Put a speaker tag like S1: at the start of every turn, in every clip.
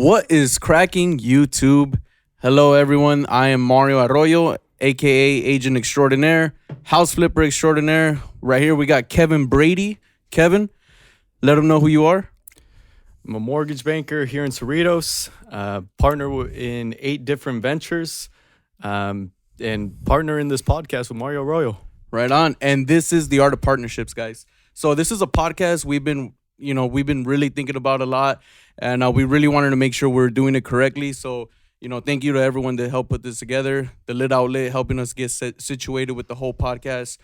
S1: What is cracking YouTube? Hello, everyone. I am Mario Arroyo, aka Agent Extraordinaire, House Flipper Extraordinaire. Right here, we got Kevin Brady. Kevin, let them know who you are.
S2: I'm a mortgage banker here in Cerritos, partner in 8 different ventures, and partner in this podcast with Mario Arroyo.
S1: Right on. And this is the Art of Partnerships, guys. So this is a podcast we've been really thinking about a lot, and we really wanted to make sure we're doing it correctly. So, thank you to everyone that helped put this together. TheLitOutlet helping us get situated with the whole podcast.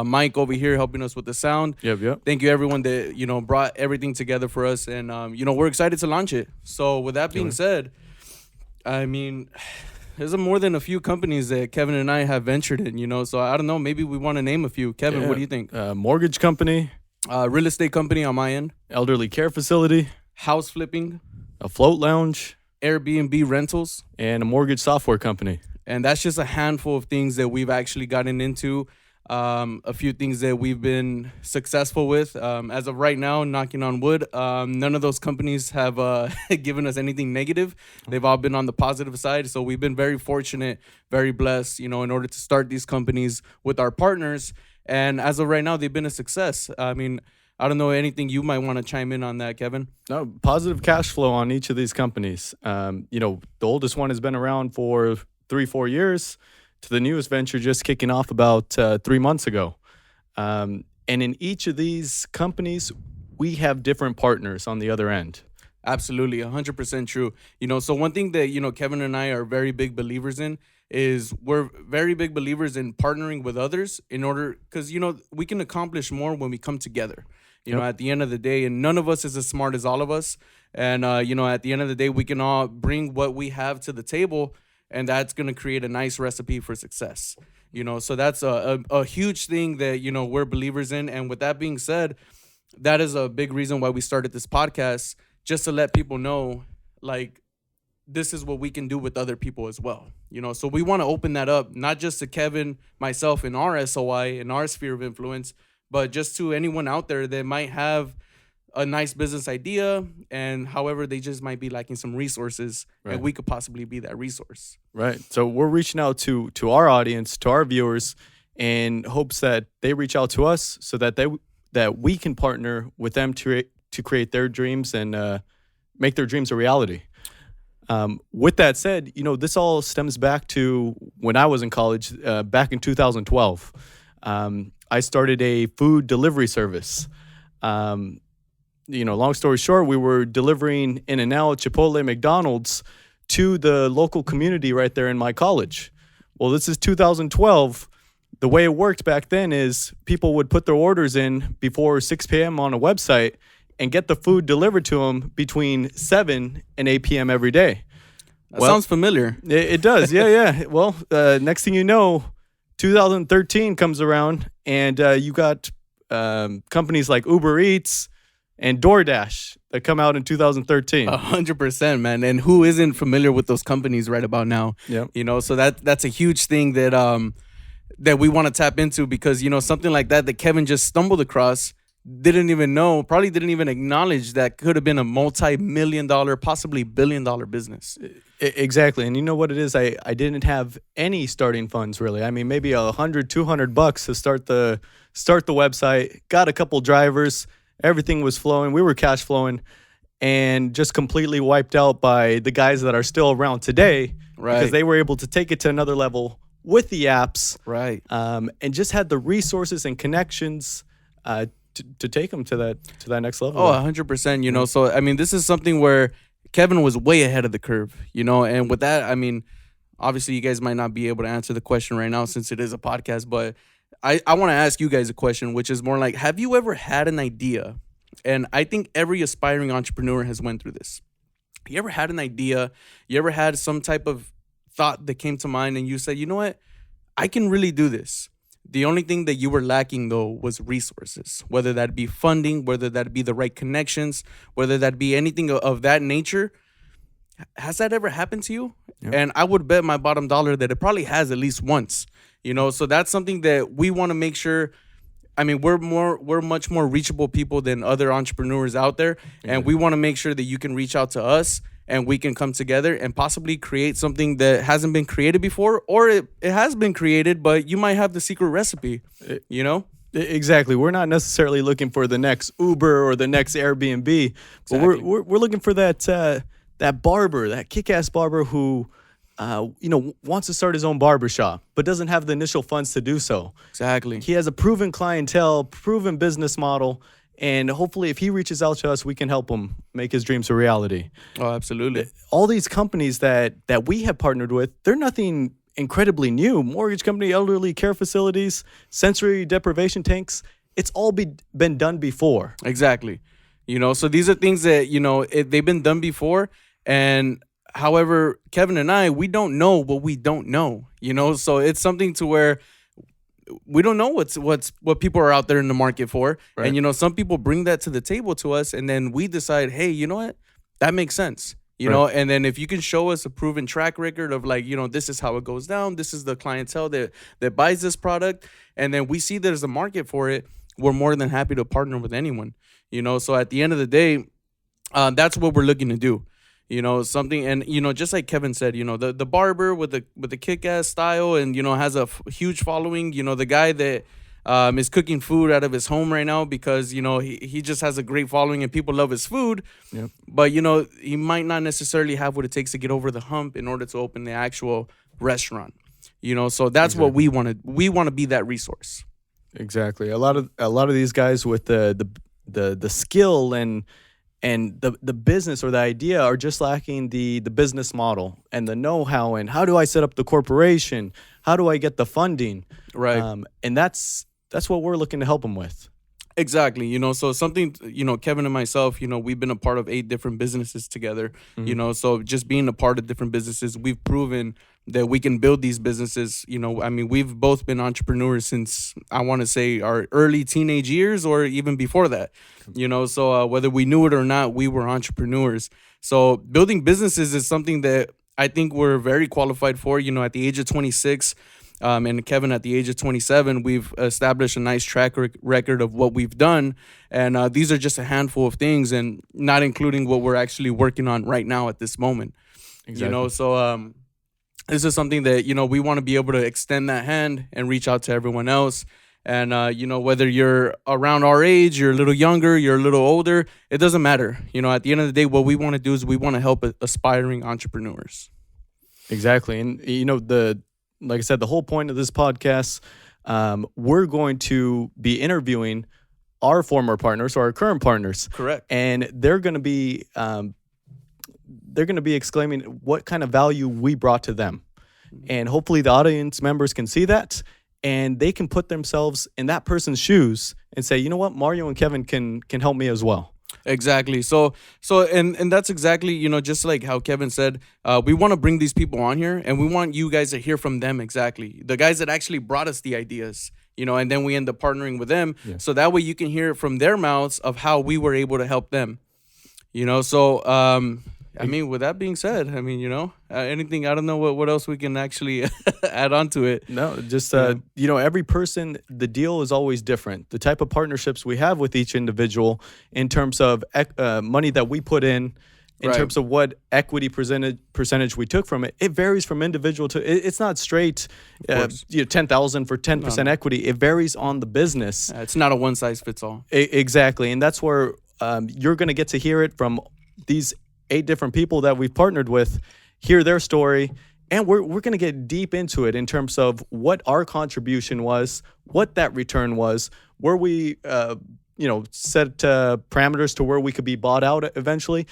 S1: Mike over here helping us with the sound.
S2: Yep.
S1: Thank you everyone that, brought everything together for us. And, we're excited to launch it. So with that being said, I mean, there's more than a few companies that Kevin and I have ventured in, so I don't know, maybe we want to name a few. Kevin, what do you think?
S2: Mortgage company.
S1: Real estate company on my end.
S2: Elderly care facility.
S1: House flipping.
S2: A float lounge.
S1: Airbnb rentals.
S2: And a mortgage software company.
S1: And that's just a handful of things that we've actually gotten into. A few things that we've been successful with. As of right now, knocking on wood, none of those companies have given us anything negative. They've all been on the positive side. So we've been very fortunate, very blessed, in order to start these companies with our partners. And as of right now, they've been a success. I mean, I don't know anything you might want to chime in on that, Kevin.
S2: No, positive cash flow on each of these companies. The oldest one has been around for 3-4 years, to the newest venture just kicking off about 3 months ago. And in each of these companies, we have different partners on the other end.
S1: Absolutely, 100% true. So one thing that, Kevin and I are very big believers in is we're very big believers in partnering with others in order, because, we can accomplish more when we come together. At the end of the day, and none of us is as smart as all of us. And, at the end of the day, we can all bring what we have to the table, and that's going to create a nice recipe for success. So that's a huge thing that, we're believers in. And with that being said, that is a big reason why we started this podcast, just to let people know, like, this is what we can do with other people as well. So we want to open that up, not just to Kevin, myself, in our SOI, in our sphere of influence, but just to anyone out there that might have a nice business idea, and however, they just might be lacking some resources, and we could possibly be that resource.
S2: Right. So we're reaching out to our audience, to our viewers, in hopes that they reach out to us so that we can partner with them to create their dreams and make their dreams a reality. With that said, this all stems back to when I was in college, back in 2012. I started a food delivery service. Long story short, we were delivering In-N-Out, Chipotle, McDonald's to the local community right there in my college. Well, this is 2012. The way it worked back then is people would put their orders in before 6 p.m. on a website and get the food delivered to them between 7 and 8 p.m. every day.
S1: That sounds familiar.
S2: It does, yeah. Well, next thing you know, 2013 comes around, and you got companies like Uber Eats and DoorDash that come out in 2013.
S1: 100%, man. And who isn't familiar with those companies right about now?
S2: Yeah.
S1: So that's a huge thing that we want to tap into, because, something like that Kevin just stumbled across, didn't even acknowledge that could have been a multi-million-dollar, possibly billion-dollar business.
S2: Exactly. And you know what it is? I didn't have any starting funds, really. I mean, maybe $100-$200 to start the website, got a couple drivers, everything was flowing, we were cash flowing, and just completely wiped out by the guys that are still around today, right? Because they were able to take it to another level with the apps,
S1: right?
S2: And just had the resources and connections to take them to that next level.
S1: Oh, 100%. So I mean, this is something where Kevin was way ahead of the curve. And with that, I mean, obviously, you guys might not be able to answer the question right now since it is a podcast, but I want to ask you guys a question, which is more like, have you ever had an idea? And I think every aspiring entrepreneur has went through this. You ever had an idea? You ever had some type of thought that came to mind, and you said, you know what? I can really do this. The only thing that you were lacking, though, was resources, whether that be funding, whether that be the right connections, whether that be anything of that nature. Has that ever happened to you? Yeah. And I would bet my bottom dollar that it probably has at least once. So that's something that we want to make sure. I mean, we're much more reachable people than other entrepreneurs out there. And we want to make sure that you can reach out to us and we can come together and possibly create something that hasn't been created before, or it has been created, but you might have the secret recipe, you know?
S2: Exactly. We're not necessarily looking for the next Uber or the next Airbnb, but we're looking for that barber, that kick-ass barber who wants to start his own barbershop, but doesn't have the initial funds to do so.
S1: Exactly.
S2: He has a proven clientele, proven business model, and hopefully if he reaches out to us, we can help him make his dreams a reality.
S1: Oh, absolutely.
S2: All these companies that we have partnered with, they're nothing incredibly new. Mortgage company, elderly care facilities, sensory deprivation tanks, it's all been done before.
S1: Exactly. So these are things that, they've been done before. And however, Kevin and I, we don't know what we don't know, so it's something to where we don't know what people are out there in the market for. Right. And, some people bring that to the table to us, and then we decide, hey, you know what? That makes sense. And then if you can show us a proven track record of this is how it goes down, this is the clientele that buys this product, and then we see there's a market for it, we're more than happy to partner with anyone. So at the end of the day, that's what we're looking to do. Something, and just like Kevin said, the barber with the kick-ass style, and has a huge following. The guy that is cooking food out of his home right now because he just has a great following and people love his food. Yep. But he might not necessarily have what it takes to get over the hump in order to open the actual restaurant. So that's what we want to. We want to be that resource.
S2: Exactly. A lot of these guys with the skill and the business or the idea are just lacking the business model and the know-how, and how do I set up the corporation? How do I get the funding?
S1: Right.
S2: And that's what we're looking to help them with.
S1: Exactly. So something, Kevin and myself, we've been a part of 8 different businesses together, so just being a part of different businesses, we've proven that we can build these businesses. We've both been entrepreneurs since, I want to say, our early teenage years or even before that, so whether we knew it or not, we were entrepreneurs. So building businesses is something that I think we're very qualified for. At the age of 26, and Kevin at the age of 27, we've established a nice track record of what we've done. And these are just a handful of things, and not including what we're actually working on right now at this moment. Exactly. So this is something that, we want to be able to extend that hand and reach out to everyone else. And, whether you're around our age, you're a little younger, you're a little older, it doesn't matter. At the end of the day, what we want to do is we want to help aspiring entrepreneurs.
S2: Exactly. And, like I said, the whole point of this podcast, we're going to be interviewing our former partners or our current partners.
S1: Correct.
S2: And they're going to be exclaiming what kind of value we brought to them. And hopefully the audience members can see that, and they can put themselves in that person's shoes and say, you know what, Mario and Kevin can help me as well.
S1: Exactly. So and that's exactly, just like how Kevin said, we want to bring these people on here, and we want you guys to hear from them. Exactly. The guys that actually brought us the ideas, and then we end up partnering with them. Yeah. So that way you can hear it from their mouths of how we were able to help them, so, with that being said, anything, I don't know what else we can actually add on to it.
S2: No, just, every person, the deal is always different. The type of partnerships we have with each individual in terms of money that we put in terms of what equity percentage we took from it, it varies from individual to, it's not straight, 10,000 for 10% equity. It varies on the business.
S1: It's not a one size fits all.
S2: Exactly. And that's where you're going to get to hear it from these 8 different people that we've partnered with, hear their story, and we're going to get deep into it in terms of what our contribution was, what that return was, where we set parameters to where we could be bought out eventually.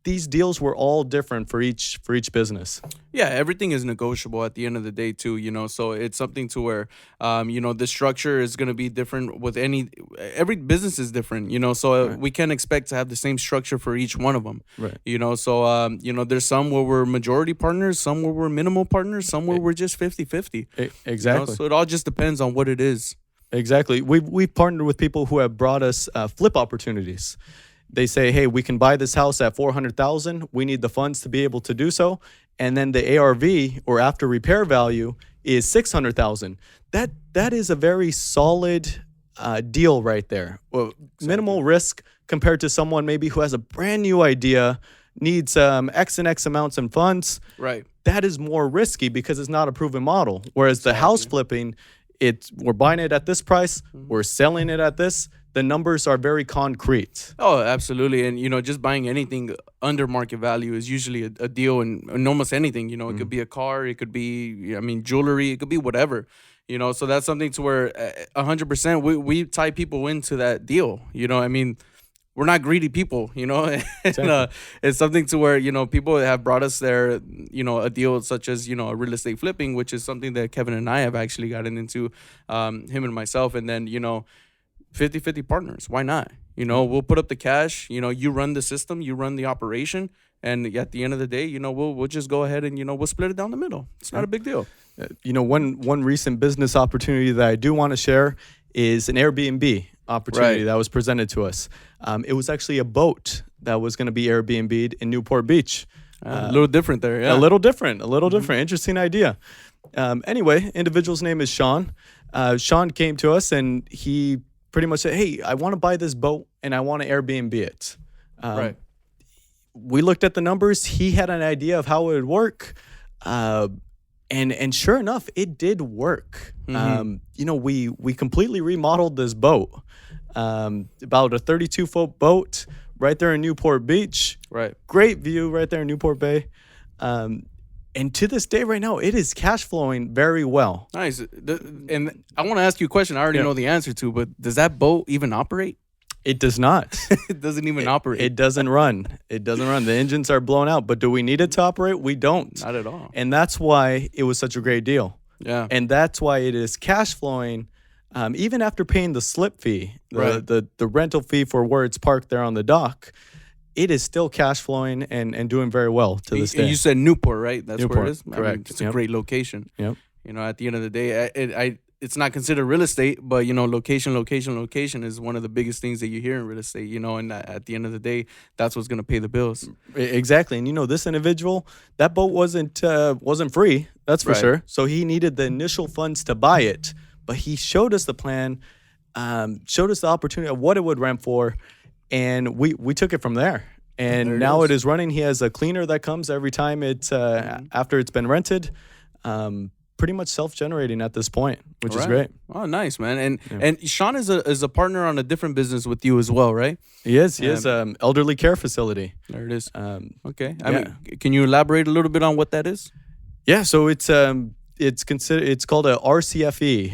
S2: These deals were all different for each business.
S1: Yeah, everything is negotiable at the end of the day too, so it's something to where the structure is going to be different with every business is different, so we can't expect to have the same structure for each one of them.
S2: Right.
S1: So there's some where we're majority partners, some where we're minimal partners, some where we're just 50-50.
S2: Exactly.
S1: So it all just depends on what it is.
S2: Exactly. We've partnered with people who have brought us flip opportunities. They say, hey, we can buy this house at $400,000. We need the funds to be able to do so. And then the ARV, or after repair value, is $600,000. That is a very solid deal right there. Well, exactly. Minimal risk compared to someone maybe who has a brand new idea, needs X and X amounts in funds.
S1: Right.
S2: That is more risky because it's not a proven model. Whereas the house flipping, we're buying it at this price, we're selling it at this. The numbers are very concrete.
S1: Oh, absolutely. And, just buying anything under market value is usually a deal in almost anything. It could be a car, it could be, jewelry, it could be whatever. So that's something to where 100% we tie people into that deal. We're not greedy people, and it's something to where, people have brought us there, a deal such as, a real estate flipping, which is something that Kevin and I have actually gotten into, him and myself. And then, 50-50 partners. Why not? We'll put up the cash, you run the system, you run the operation. And at the end of the day, we'll just go ahead and, we'll split it down the middle. It's not a big deal.
S2: One recent business opportunity that I do want to share is an Airbnb opportunity that was presented to us. It was actually a boat that was going to be Airbnb'd in Newport Beach.
S1: A little different there, yeah.
S2: A little different. Interesting idea. Anyway, individual's name is Sean. Sean came to us and he pretty much said, hey, I want to buy this boat and I want to Airbnb it.
S1: Right.
S2: We looked at the numbers. He had an idea of how it would work. And sure enough, it did work. We completely remodeled this boat. About a 32-foot boat right there in Newport Beach.
S1: Right.
S2: Great view right there in Newport Bay. And to this day right now, it is cash flowing very well.
S1: Nice. And I want to ask you a question I already know the answer to, but does that boat even operate?
S2: It does not.
S1: It doesn't even operate.
S2: It doesn't run. The engines are blown out. But do we need it to operate? We don't.
S1: Not at all.
S2: And that's why it was such a great deal.
S1: Yeah.
S2: And that's why it is cash flowing, even after paying the slip fee, the rental fee for where it's parked there on the dock. It is still cash flowing and doing very well to this day.
S1: You said Newport, right? That's
S2: Newport,
S1: where it is?
S2: correct.
S1: It's a great location.
S2: Yep.
S1: At the end of the day, it's not considered real estate, but, location is one of the biggest things that you hear in real estate, and at the end of the day, that's what's going to pay the bills.
S2: Exactly. And, this individual, that boat wasn't free, that's for sure. So he needed the initial funds to buy it, but he showed us the plan, showed us the opportunity of what it would rent for, and we took it from there. And now it is running. He has a cleaner that comes every time after it's been rented. Pretty much self-generating at this point, which is great.
S1: Oh, nice, man. And Sean is a partner on a different business with you as well, right?
S2: He is elderly care facility.
S1: There it is. Okay. I mean, can you elaborate a little bit on what that is?
S2: Yeah, so it's called a RCFE,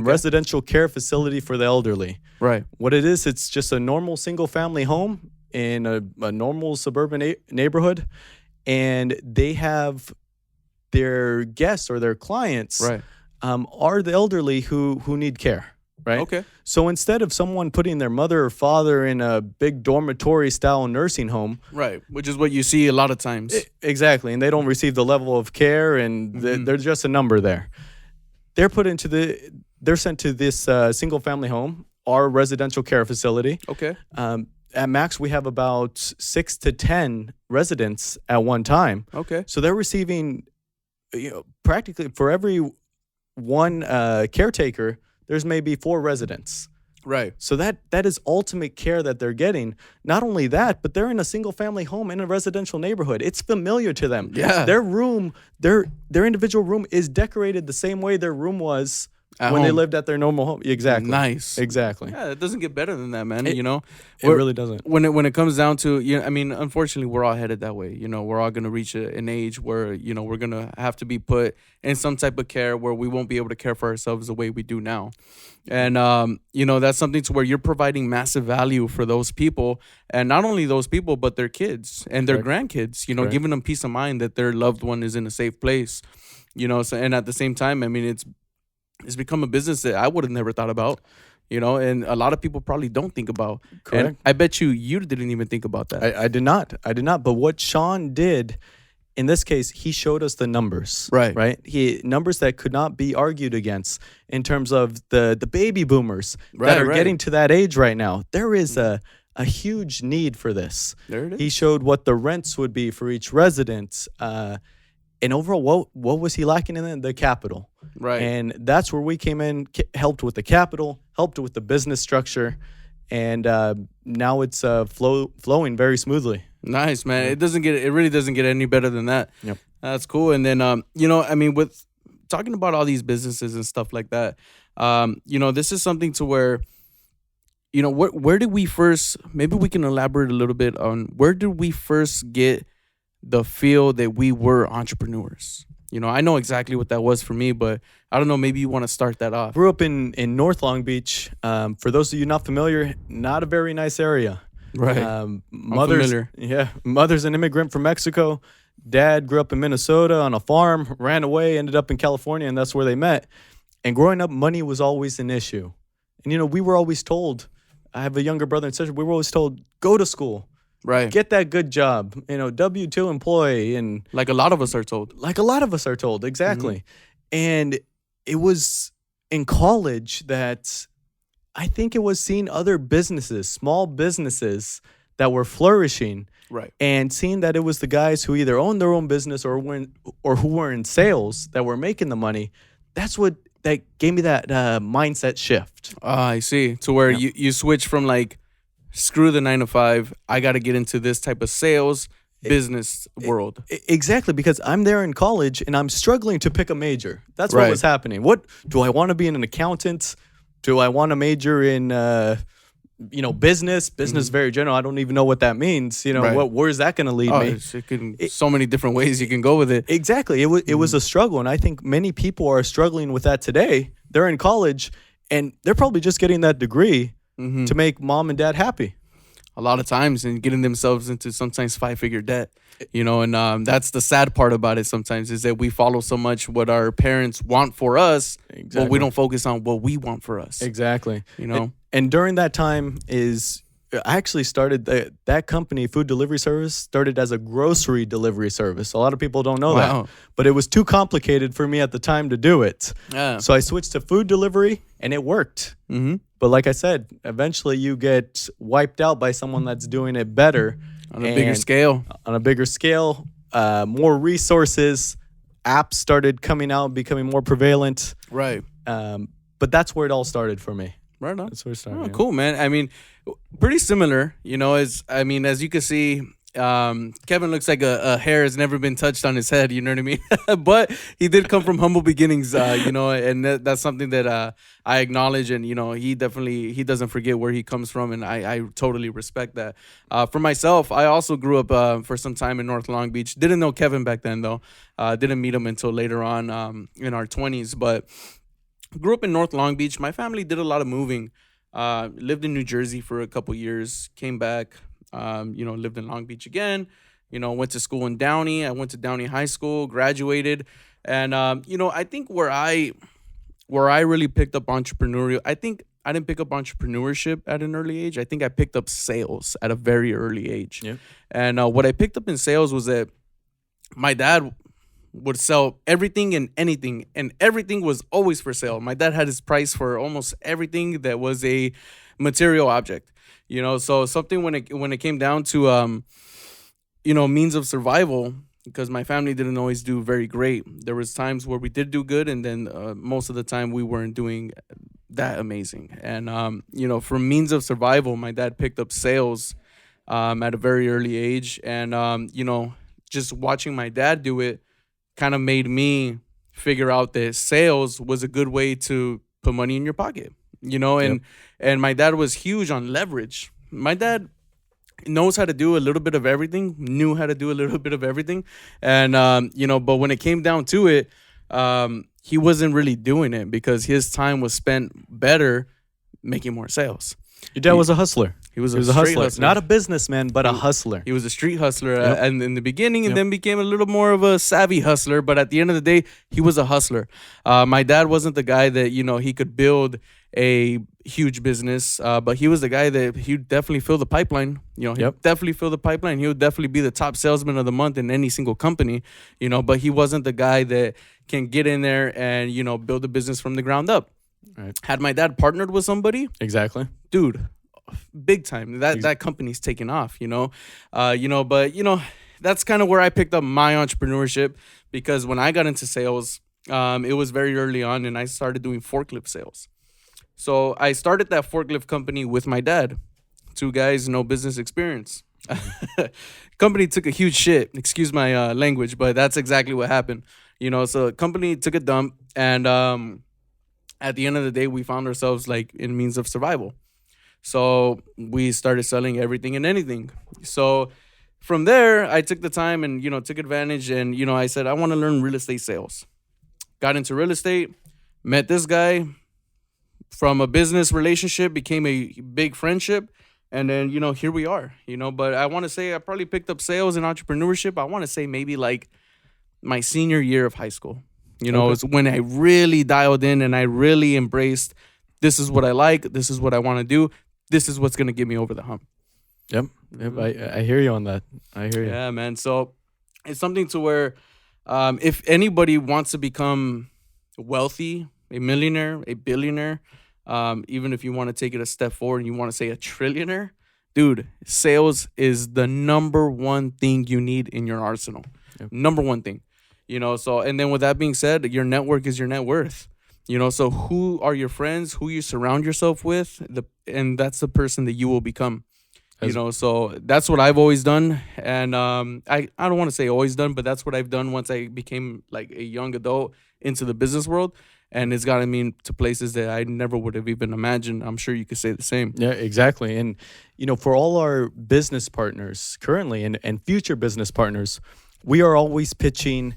S2: residential care facility for the elderly.
S1: Right.
S2: What it is, it's just a normal single-family home in a normal suburban neighborhood, and they have their guests or their clients are the elderly who need care, right?
S1: Okay.
S2: So instead of someone putting their mother or father in a big dormitory-style nursing home.
S1: Right, which is what you see a lot of times.
S2: Exactly, and they don't receive the level of care, and they're just a number there. They're sent to this single-family home, our residential care facility.
S1: Okay.
S2: At max, we have about 6 to 10 residents at one time.
S1: Okay.
S2: So they're receiving, practically for every one caretaker, there's maybe 4 residents.
S1: Right.
S2: So that is ultimate care that they're getting. Not only that, but they're in a single family home in a residential neighborhood. It's familiar to them.
S1: Yeah.
S2: Their room, their individual room is decorated the same way their room was when they lived at their normal home. Exactly.
S1: Nice.
S2: Exactly.
S1: Yeah, it doesn't get better than that, man.
S2: It really doesn't.
S1: When it comes down to, unfortunately, we're all headed that way. We're all going to reach an age where, we're going to have to be put in some type of care where we won't be able to care for ourselves the way we do now. And, that's something to where you're providing massive value for those people. And not only those people, but their kids and their grandkids, giving them peace of mind that their loved one is in a safe place, So, and at the same time, it's become a business that I would have never thought about, and a lot of people probably don't think about.
S2: Correct.
S1: And I bet you didn't even think about that.
S2: I did not. But what Sean did, in this case, he showed us the numbers. Right. Numbers that could not be argued against in terms of the baby boomers that are getting to that age right now. There is a huge need for this.
S1: There it is.
S2: He showed what the rents would be for each resident. And overall, what was he lacking in the capital?
S1: Right.
S2: And that's where we came in, helped with the capital, helped with the business structure. and now it's flowing very smoothly.
S1: Nice, man. It really doesn't get any better than that.
S2: Yep.
S1: That's cool. And then I mean, with talking about all these businesses and stuff like that, this is something to where, where did we first, maybe we can elaborate a little bit on where did we first get the feel that we were entrepreneurs? I know exactly what that was for me, but I don't know, maybe you want to start that off.
S2: Grew up in North Long Beach. For those of you not familiar, not a very nice area.
S1: Right.
S2: Mother's an immigrant from Mexico. Dad grew up in Minnesota on a farm, ran away, ended up in California, and that's where they met. And growing up, money was always an issue. And, we were always told, I have a younger brother and sister, we were always told, go to school.
S1: Right.
S2: Get that good job, W-2 employee. And
S1: like a lot of us are told.
S2: Exactly. And it was in college that I think it was seeing other businesses, small businesses that were flourishing.
S1: Right.
S2: And seeing that it was the guys who either owned their own business or who were in sales that were making the money. That's what that gave me that mindset shift.
S1: I see. To where you switch from like, screw the 9 to 5. I got to get into this type of sales business world.
S2: Exactly, because I'm there in college and I'm struggling to pick a major. That's what was happening. What do I want to be an accountant? Do I want to major in business? Business very general. I don't even know what that means. Where's that going to lead me?
S1: So many different ways you can go with it.
S2: Exactly. It was a struggle, and I think many people are struggling with that today. They're in college and they're probably just getting that degree to make mom and dad happy.
S1: A lot of times, and getting themselves into sometimes 5-figure debt, and that's the sad part about it sometimes, is that we follow so much what our parents want for us, but we don't focus on what we want for us.
S2: Exactly. And during that time I actually started that company, food delivery service, started as a grocery delivery service. A lot of people don't know that, but it was too complicated for me at the time to do it.
S1: Yeah.
S2: So I switched to food delivery, and it worked.
S1: Mm-hmm.
S2: But like I said, eventually you get wiped out by someone that's doing it better.
S1: On a bigger scale.
S2: On a bigger scale, more resources, apps started coming out, becoming more prevalent.
S1: Right.
S2: But that's where it all started for me.
S1: Right on.
S2: That's where it started.
S1: Oh, cool, man. I mean, pretty similar, as you can see, Kevin looks like a hair has never been touched on his head, you know what I mean? But he did come from humble beginnings, and that's something that I acknowledge, and, he doesn't forget where he comes from, and I totally respect that. For myself, I also grew up for some time in North Long Beach. Didn't know Kevin back then, though. Didn't meet him until later on in our 20s, but grew up in North Long Beach. My family did a lot of moving. Lived in New Jersey for a couple years, came back, lived in Long Beach again, went to school in Downey. I went to Downey High School, graduated. And, I think where I really picked up entrepreneurial, I think I didn't pick up entrepreneurship at an early age. I think I picked up sales at a very early age.
S2: Yeah.
S1: And what I picked up in sales was that my dad would sell everything and anything, and everything was always for sale. My dad had his price for almost everything that was a material object, so something when it came down to means of survival, because my family didn't always do very great. There was times where we did do good, and then most of the time we weren't doing that amazing. And for means of survival, my dad picked up sales at a very early age, and just watching my dad do it kind of made me figure out that sales was a good way to put money in your pocket, and my dad was huge on leverage. My dad knows how to do a little bit of everything, knew how to do a little bit of everything. And, but when it came down to it, he wasn't really doing it because his time was spent better making more sales.
S2: Your dad was a hustler.
S1: He was a hustler.
S2: Not a businessman, but a hustler.
S1: He was a street hustler and in the beginning, and then became a little more of a savvy hustler. But at the end of the day, he was a hustler. My dad wasn't the guy that, he could build a huge business, but he was the guy that he'd definitely fill the pipeline. He'd definitely fill the pipeline. He would definitely be the top salesman of the month in any single company, but he wasn't the guy that can get in there and, build a business from the ground up. Right. Had my dad partnered with somebody,
S2: exactly,
S1: dude, big time. That company's taken off, but that's kind of where I picked up my entrepreneurship, because when I got into sales, it was very early on, and I started doing forklift sales. So I started that forklift company with my dad. Two guys, no business experience. Company took a huge shit. Excuse my language, but that's exactly what happened. So the company took a dump, and at the end of the day, we found ourselves like in means of survival. So we started selling everything and anything. So from there, I took the time and took advantage, and I said I want to learn real estate sales. Got into real estate, met this guy, from a business relationship became a big friendship, and then here we are. But I want to say I probably picked up sales and entrepreneurship, I want to say maybe like my senior year of high school.
S2: Okay.
S1: It's when I really dialed in and I really embraced, this is what I like, this is what I want to do, this is what's going to get me over the hump.
S2: Yep. Yep. I hear you on that. I hear you.
S1: Yeah, man. So it's something to where if anybody wants to become wealthy, a millionaire, a billionaire, even if you want to take it a step forward and you want to say a trillionaire, dude, sales is the number one thing you need in your arsenal.
S2: Yep.
S1: Number one thing. So, and then with that being said, your network is your net worth. So who are your friends, who you surround yourself with, and that's the person that you will become. So that's what I've always done. And I don't want to say always done, but that's what I've done once I became like a young adult into the business world. And it's gotten me to places that I never would have even imagined. I'm sure you could say the same.
S2: Yeah, exactly. And, for all our business partners currently and future business partners, we are always pitching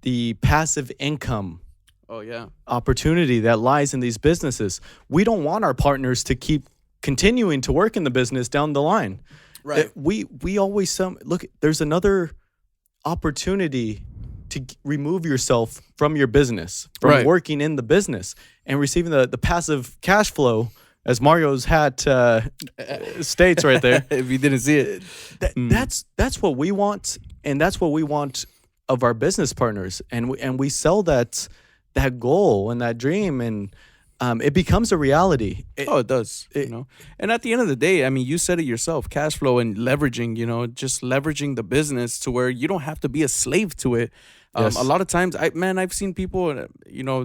S2: the passive income
S1: Oh, yeah.
S2: opportunity that lies in these businesses. We don't want our partners to keep continuing to work in the business down the line.
S1: Right.
S2: We always look. There's another opportunity to remove yourself from your business, from
S1: Right.
S2: working in the business and receiving the passive cash flow, as Mario's hat states right there.
S1: If you didn't see it.
S2: That's what we want, and that's what we want of our business partners, and we sell that goal and that dream, and it becomes a reality.
S1: It does. And at the end of the day, I mean, you said it yourself, cash flow and leveraging, just leveraging the business to where you don't have to be a slave to it.
S2: Yes.
S1: A lot of times, I've seen people,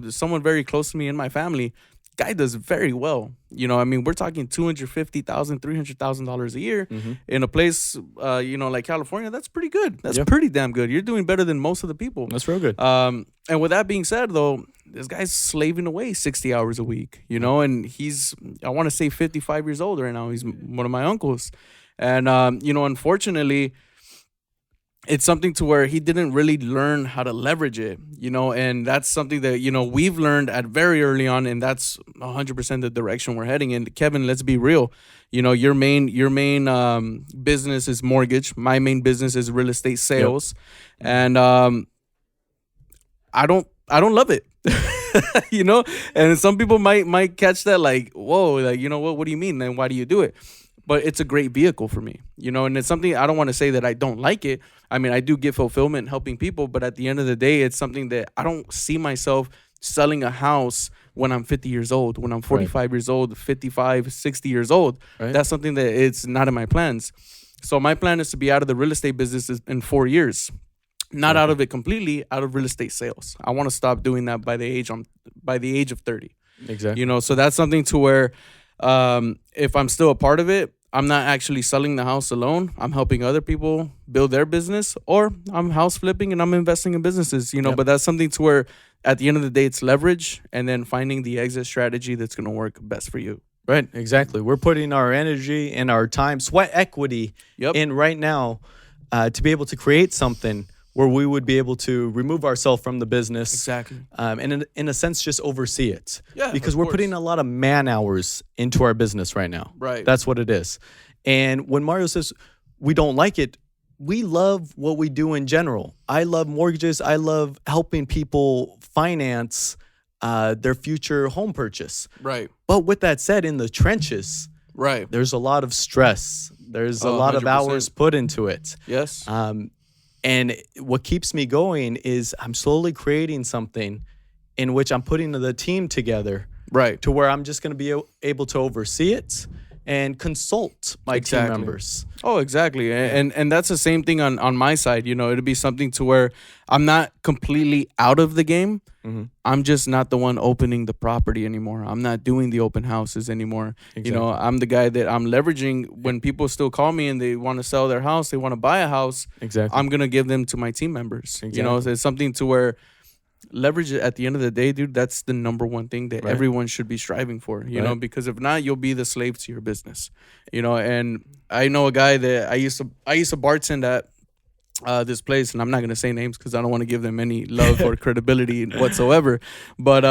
S1: someone very close to me in my family, guy does very well. I mean, we're talking $250,000, $300,000 a year in a place, like California. That's pretty good. That's pretty damn good. You're doing better than most of the people.
S2: That's real good.
S1: And with that being said, though, this guy's slaving away 60 hours a week, and he's, I want to say 55 years old right now. He's one of my uncles. And, unfortunately, it's something to where he didn't really learn how to leverage it, and that's something that, we've learned at very early on, and that's 100% the direction we're heading in. Kevin, let's be real. Your main business is mortgage. My main business is real estate sales. Yep. And I don't love it. And some people might catch that like, whoa, like, what do you mean? Then why do you do it? But it's a great vehicle for me, and it's something. I don't want to say that I don't like it. I mean, I do get fulfillment helping people, but at the end of the day, it's something that I don't see myself selling a house when I'm 50 years old, when I'm 45 years old, 55, 60 years old. Right. That's something that it's not in my plans. So my plan is to be out of the real estate business in 4 years. Not out of it completely, out of real estate sales. I want to stop doing that by the age of 30.
S2: Exactly.
S1: So that's something to where if I'm still a part of it, I'm not actually selling the house alone. I'm helping other people build their business, or I'm house flipping and I'm investing in businesses, But that's something to where at the end of the day, it's leverage and then finding the exit strategy that's going to work best for you.
S2: Right. Exactly. We're putting our energy and our time, sweat equity in right now to be able to create something where we would be able to remove ourselves from the business.
S1: Exactly.
S2: And in a sense, just oversee it.
S1: Yeah,
S2: because we're putting a lot of man hours into our business right now.
S1: Right.
S2: That's what it is. And when Mario says we don't like it, we love what we do in general. I love mortgages. I love helping people finance their future home purchase.
S1: Right.
S2: But with that said, in the trenches,
S1: right,
S2: there's a lot of stress. There's a lot of hours put into it.
S1: Yes.
S2: And what keeps me going is I'm slowly creating something in which I'm putting the team together,
S1: right,
S2: to where I'm just going to be able to oversee it and consult my team
S1: Exactly.
S2: members.
S1: Oh, exactly. And that's the same thing on my side. You know, it'd be something to where I'm not completely out of the game. I'm just not the one opening the property anymore. I'm not doing the open houses anymore. You know, I'm the guy that I'm leveraging when people still call me and they want to sell their house, they want to buy a house.
S2: Exactly.
S1: I'm going to give them to my team members.
S2: Exactly.
S1: You know, it's something to where leverage at the end of the day, dude, that's the number one thing that everyone should be striving for, you know, because if not, you'll be the slave to your business, you know. And I know a guy that I used to bartend at this place, and I'm not going to say names because I don't want to give them any love or credibility whatsoever. But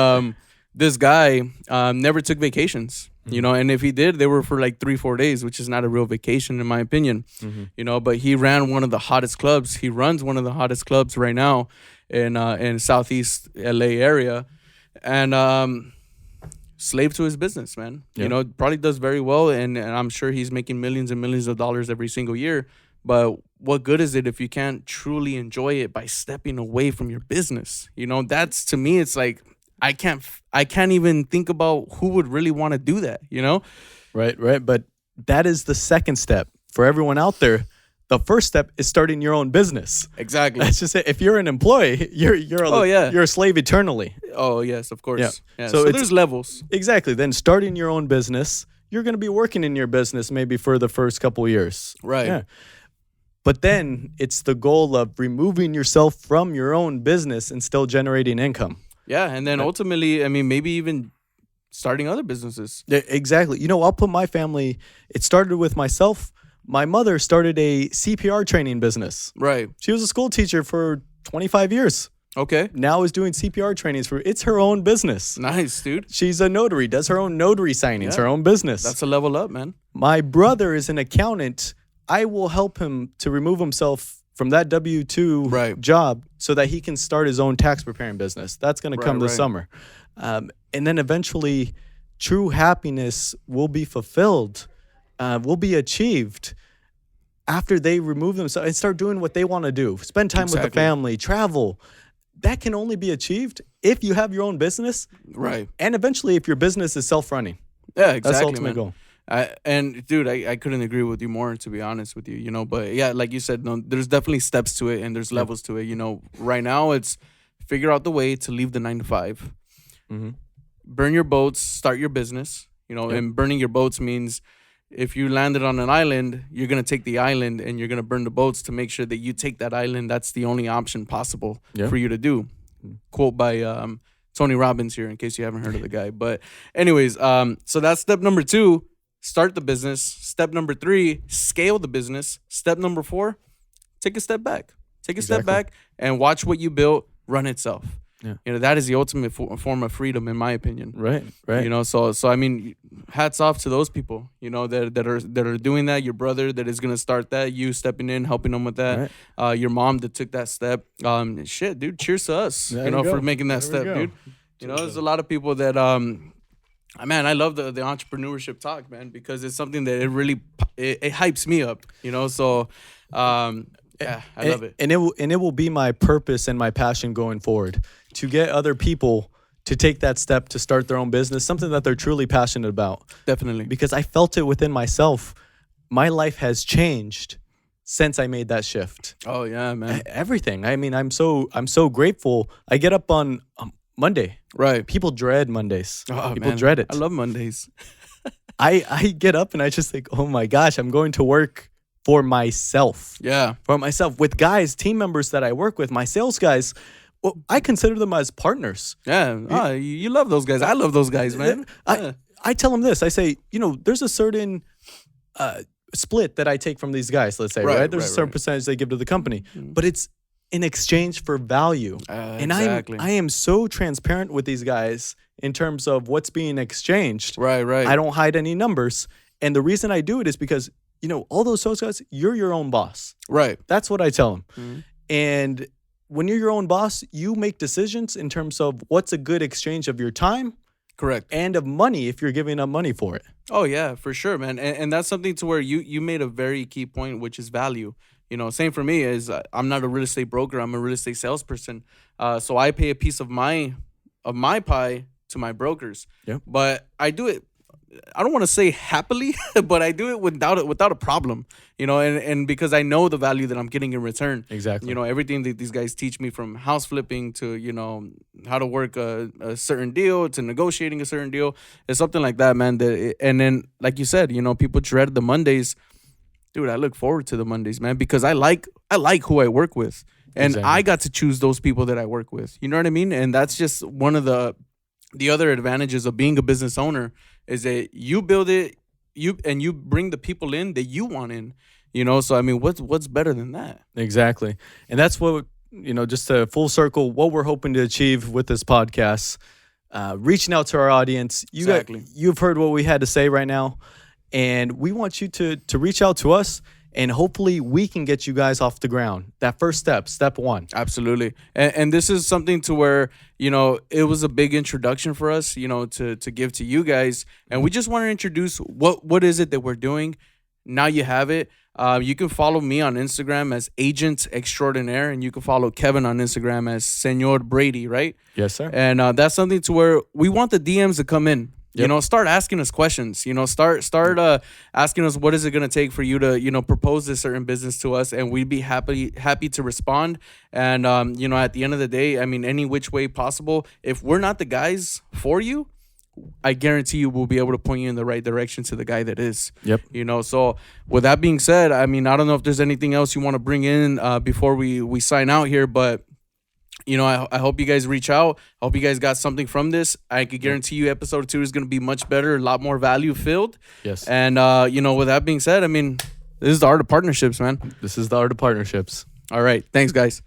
S1: this guy never took vacations, you know, and if he did, they were for like 3-4 days, which is not a real vacation in my opinion, you know. But he ran one of the hottest clubs. He runs one of the hottest clubs right now in Southeast LA area, and slave to his business, man. You know, probably does very well, and I'm sure he's making millions and millions of dollars every single year. But what good is it if you can't truly enjoy it by stepping away from your business? You know, that's, to me, it's like I can't even think about who would really want to do that, you know?
S2: Right. But that is the second step for everyone out there. The first step is starting your own business.
S1: Exactly.
S2: That's just it. If you're an employee, you're a slave eternally.
S1: Oh, yes, of course. Yeah.
S2: So
S1: there's levels.
S2: Exactly. Then starting your own business, you're going to be working in your business maybe for the first couple of years.
S1: Right.
S2: Yeah. But then it's the goal of removing yourself from your own business and still generating income.
S1: Yeah, and then ultimately, I mean, maybe even starting other businesses.
S2: Yeah, exactly. You know, I'll put my family, it started with myself. My mother started a CPR training business.
S1: Right.
S2: She was a school teacher for 25 years.
S1: Okay.
S2: Now is doing CPR trainings it's her own business.
S1: Nice, dude.
S2: She's a notary, does her own notary signings, her own business.
S1: That's a level up, man.
S2: My brother is an accountant. I will help him to remove himself from that W-2 job so that he can start his own tax preparing business. That's going to come this summer. And then eventually true happiness will be fulfilled, will be achieved after they remove themselves and start doing what they want to do. Spend time with the family, travel. That can only be achieved if you have your own business.
S1: Right.
S2: And eventually if your business is self-running.
S1: Yeah, exactly.
S2: That's the ultimate goal.
S1: And dude, I couldn't agree with you more, to be honest with you, you know. But yeah, like you said, no, there's definitely steps to it and there's levels to it. You know, right now it's figure out the way to leave the 9 to 5, burn your boats, start your business, you know. And burning your boats means if you landed on an island, you're going to take the island and you're going to burn the boats to make sure that you take that island. That's the only option possible for you to do. Quote by Tony Robbins here, in case you haven't heard of the guy. But anyways, so that's step number 2. Start the business. Step number 3, scale the business. Step number 4, take a step back. Take a step back and watch what you built run itself. Yeah. You know, that is the ultimate form of freedom, in my opinion. Right. You know, so I mean, hats off to those people, you know, that are doing that. Your brother that is gonna start that. You stepping in, helping them with that. Your mom that took that step. Shit, dude. Cheers to us, you know, for making that step, dude. You know, there's a lot of people that man, I love the entrepreneurship talk, man, because it's something that it really it hypes me up, you know. So, yeah, I love it.
S2: And it will be my purpose and my passion going forward to get other people to take that step to start their own business, something that they're truly passionate about.
S1: Definitely,
S2: because I felt it within myself. My life has changed since I made that shift.
S1: Oh yeah, man.
S2: Everything. I mean, I'm so grateful. I get up on Monday.
S1: Right.
S2: People dread Mondays.
S1: Oh,
S2: people
S1: man.
S2: dread it.
S1: I love Mondays.
S2: I get up and I just think, oh my gosh, I'm going to work for myself.
S1: Yeah.
S2: For myself. With guys, team members that I work with, my sales guys, well, I consider them as partners.
S1: Yeah. You love those guys. I love those guys, man.
S2: I tell them this. I say, you know, there's a certain split that I take from these guys, let's say, right? There's a certain percentage they give to the company. But it's in exchange for value. And I am so transparent with these guys in terms of what's being exchanged.
S1: Right.
S2: I don't hide any numbers. And the reason I do it is because, you know, all those sales guys, you're your own boss.
S1: Right.
S2: That's what I tell them. And when you're your own boss, you make decisions in terms of what's a good exchange of your time.
S1: Correct.
S2: And of money if you're giving up money for it.
S1: Oh, yeah, for sure, man. And that's something to where you made a very key point, which is value. You know, same for me is I'm not a real estate broker. I'm a real estate salesperson. So I pay a piece of my pie to my brokers.
S2: Yeah.
S1: But I do it I don't want to say happily, but I do it without a problem, and because I know the value that I'm getting in return.
S2: Exactly.
S1: Everything that these guys teach me, from house flipping to, how to work a certain deal, to negotiating a certain deal, is something like that, man. And then, like you said, people dread the Mondays. Dude, I look forward to the Mondays, man, because I like who I work with. And
S2: Exactly.
S1: I got to choose those people that I work with. You know what I mean? And that's just one of the other advantages of being a business owner, is that you build it, you bring the people in that you want in. So I mean, what's better than that?
S2: Exactly. And that's what, just a full circle, what we're hoping to achieve with this podcast, reaching out to our audience.
S1: Exactly.
S2: You've heard what we had to say right now, and we want you to reach out to us, and hopefully we can get you guys off the ground. That first step one.
S1: Absolutely. And this is something to where, it was a big introduction for us, to give to you guys. And we just want to introduce what is it that we're doing. Now you have it. You can follow me on Instagram as Agent Extraordinaire, and you can follow Kevin on Instagram as Senor Brady, right?
S2: Yes, sir.
S1: And that's something to where we want the DMs to come in.
S2: Yep.
S1: Start asking us questions. Start asking us, what is it going to take for you to, propose this certain business to us, and we'd be happy to respond. And at the end of the day, I mean, any which way possible, if we're not the guys for you, I guarantee you we'll be able to point you in the right direction to the guy that is.
S2: Yep.
S1: So with that being said, I mean, I don't know if there's anything else you want to bring in before we sign out here, but I hope you guys reach out. I hope you guys got something from this. I could guarantee you episode 2 is going to be much better, a lot more value filled.
S2: Yes.
S1: And, with that being said, I mean, this is the art of partnerships, man.
S2: This is the art of partnerships.
S1: All right. Thanks, guys.